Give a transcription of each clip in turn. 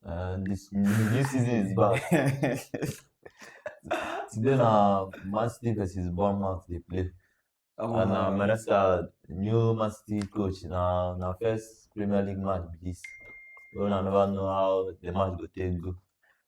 This new season is back. Today now Man City versus Bournemouth they play. And Maresca, new Man City coach, now first Premier League match be this. We will never know how the match go take go.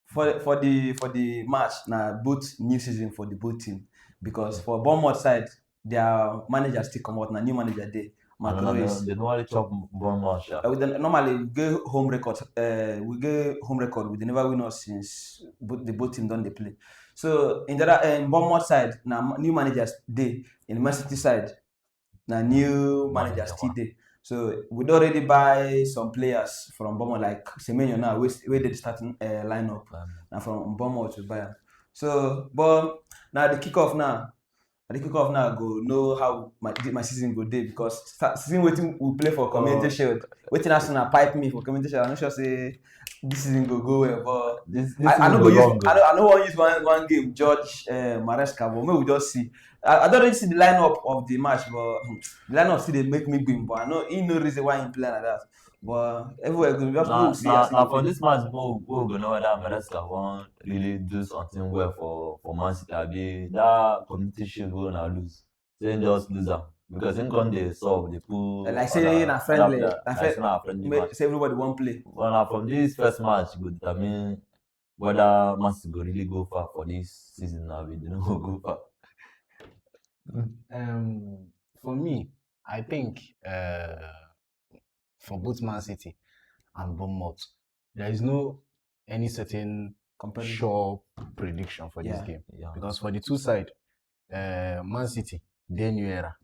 For the match now both new season for the both team because for Bournemouth side their manager still come out now new manager there. They normally chop Bournemouth. Normally we get home record. We never win us since the both team done they play. So in Bournemouth side now new managers day in Man City side now new managers still day. So we'd already buy some players from Bournemouth like Semenyo now where they starting lineup now from Bournemouth to buy. So but now the kickoff now go know how my season go day because season waiting we play for Community Shield. Waiting as soon pipe me for Community Shield. I'm not sure say this season go well, but this I don't go use I don't want use one game judge Maresca, but maybe we just see. I don't really see the lineup of the match, but the lineup still they make me win. But I know no reason why he play like that. But everywhere we just see. Now for this match, we'll go know whether Maresca won't really do something well for Man City. Be that Community Shield will not lose. Then just lose them because in when they solve they put like say in a friendly, match. say everybody won't play. Well, now from this first match, go determine whether Man City go really go far for this season. Now we don't go far. For me, I think for both Man City and Bournemouth, there is no any certain sure prediction for this game. Yeah. Because for the two sides, Man City, they new era.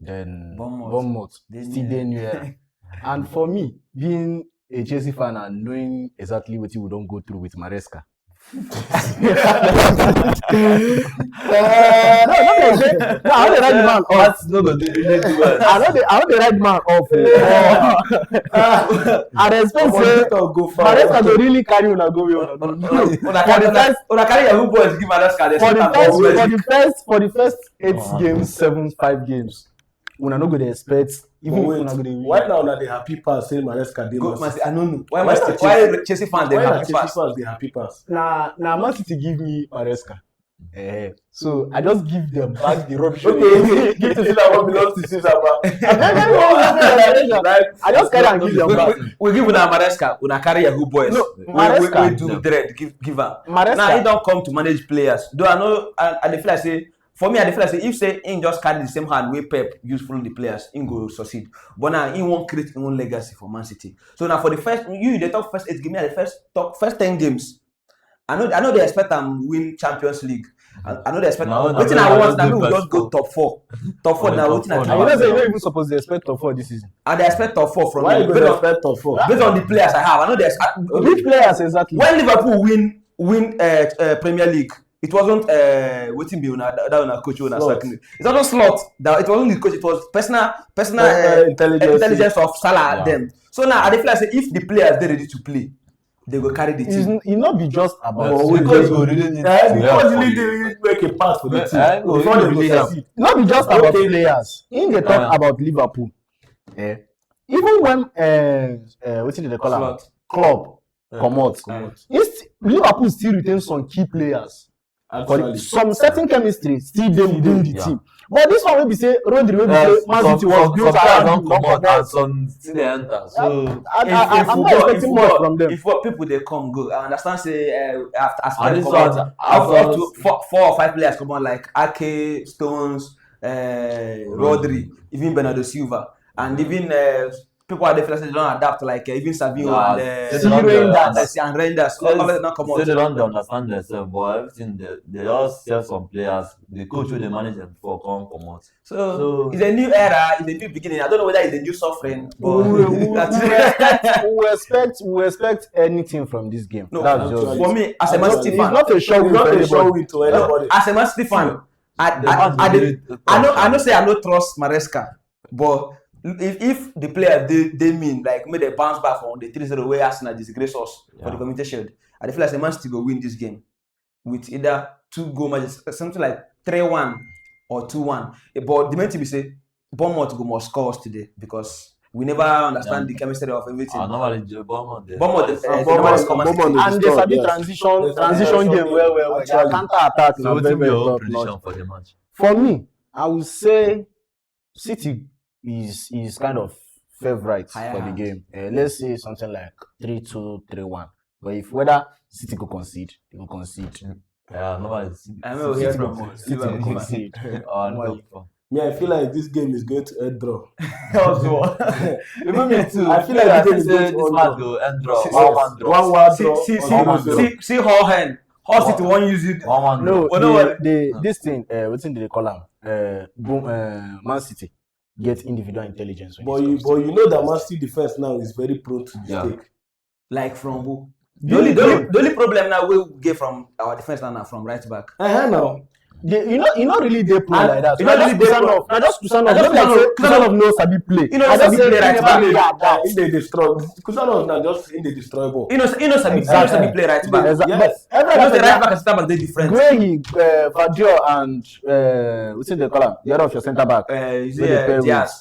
Then Bournemouth still they new era. And for me, being a Chelsea fan and knowing exactly what we don't go through with Maresca. I know the right man off. I know the right man off. I respect say Maresca don't really carry una go. Una carry your boys give Maresca for the first 8 games, 5 games. Una no go dey expect even if una go dey win. Why now they happy pass say Maresca dey Man City? I don't know. Why Chelsea fans they happy pass? Nah, Man City give me Maresca. So I just give them back the rubbish. Okay, give to Caesar what belongs to Caesar. I just carry and give them back. We give una Maresca, una carry your boys. No, Maresca we do dread, give her. Maresca. Now he don't come to manage players. Though I know, and the feel like say. For me, I feel like say if say he just carry the same hand way Pep use follow the players, he go succeed. But now he won't create his own legacy for Man City. So now for the first the top first 8 games, the first 10 games. I know they expect them win Champions League. I know they expect waiting I want that we just go top 4. Top 4 now waiting I don't say you don't even supposed to expect top 4 this season. And they expect top 4 from why you go expect top 4? Based on the players I have. I know they which players exactly? When Liverpool win Premier League. It wasn't waiting be that coach it wasn't slot. It wasn't the coach. It was personal intelligence of Salah them. So now I feel like say if the players they ready to play, they go carry the team. It not be just about because we really need because they make a pass for the team before they really help. Not be just about players. In the talk about Liverpool, even when what did they call it? Club come out. Liverpool still retain some key players. Actually, some certain chemistry still within the team. But this one will be say Rodri will be say Man City was built around and some still they enter. So I'm not expecting much from them. If what people they come go, I understand say after this up to 4 or 5 players come on like Ake, Stones, Rodri, even Bernardo Silva, and even people are definitely they don't adapt like even Savio and Renders. All of them not come out. They don't understand themselves, but everything they just sell some players. The coach will manage them before come out. So it's a new era, it's a new beginning. I don't know whether it's a new suffering. But we expect anything from this game. No, that's just for me as a Man City fan. It's not a show win to anybody. As a Man City fan, I know say I don't trust Maresca, but if the player they mean like may they bounce back from the 3-0 way Arsenal disgrace us for the Community Shield, I feel like Man City go win this game with either 2 goal matches, something like 3-1 or 2-1. But the main thing we say Bournemouth go must score us today because we never understand the chemistry of everything. Normally, Bournemouth. Bournemouth, And there's a bit transition game where their counter attack So, is very, what's very your top prediction notch. for the match? For me, I would say City is kind of favorite for the game. Let's say something like 3-2, 3-1. But if whether City could concede, they will concede. Yeah, normally. I will hear from City will concede. Me, I feel like this game is going to end draw. Even me too. I feel like this this match go end draw. 1-1 draw. 1-1 draw. See how City won't use it. 1-1 No, draw. this thing, what's in the column? Man City get individual intelligence. But you know that Man City defense now is very prone to mistake. Like from who? The only problem now we get from our defense now from right back. Now. You know really they play like that. You know really they play. I just Kusanov no sabi play. You know sabi play right back. In the destroy. Kusanov now just in the destroy ball. You know sabi play right back. Yes. Every right back and center back they different. Guehi, Fadio and what's in the column? The other of your center back. Diaz.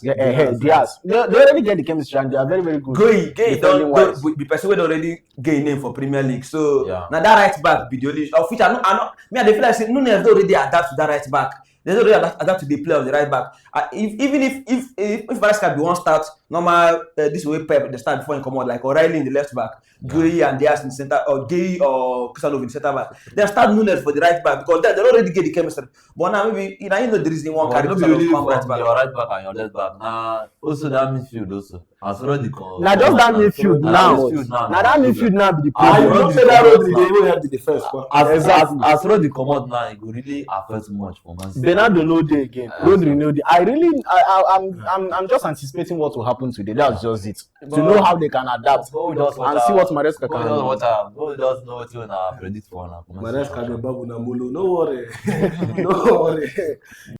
Diaz. They already get the chemistry and they are very, very good. Guehi don't be person wey already gain name for Premier League. So now that right back be the only of which I know me I dey feel like say Nunes already adapt to that right back. They already adapt to the play of the right back. If Maresca be one start normal this way Pep the start before he come out like O'Reilly in the left back, Guehi and Diaz in the center or Guehi or Kusanov in the center back. They start Nunes for the right back because they already get the chemistry. But now maybe you know the reason one carry Kusanov come right back. Your right back and your left back. Now also that midfield also. As already Now just that midfield now. Now that midfield now be the problem. You don't say that Rodri they will have the defense. As Rodri come out now, it will really affect much for Man City. Bernardo no day again. Rodri no day. I'm just anticipating what will happen today. That's just it. To know how they can adapt and see what Maresca can do. Who does know what you predict for now? Maresca the babu na mulu. No worry. No worry.